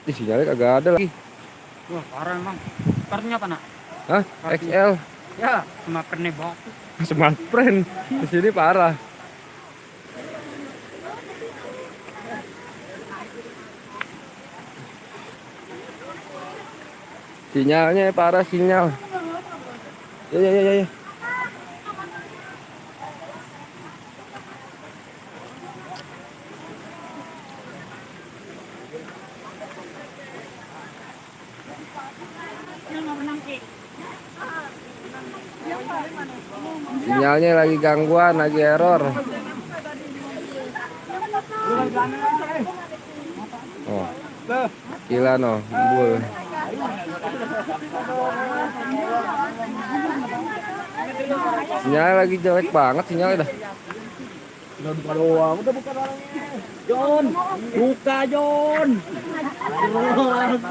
Ih, sinyalnya kagak ada lagi. Wah, parah emang. Kartunya apa, Nak? Hah? Kartunya. XL. Ya, cuma kerne banget. Smartfren. Di sini parah. Sinyalnya parah sinyal. Ya ya ya ya. Ya. Sinyalnya lagi gangguan, lagi error. Oh, gila no, bul. Sinyalnya lagi jelek banget sinyalnya dah. Udah buka doang, udah buka barangnya. Jon, buka Jon.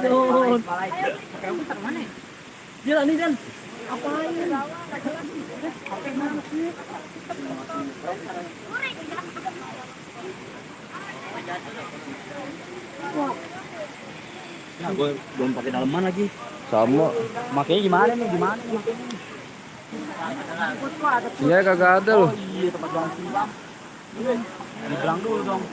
Jon. Jalan nih Jan. Apain? Nah, gue belum pakai daleman lagi. Sama. Makanya gimana nih? Gimana? Sinyalnya kagak ada loh. Oh iya, tempat jualan simbang. Dibilang dulu dong.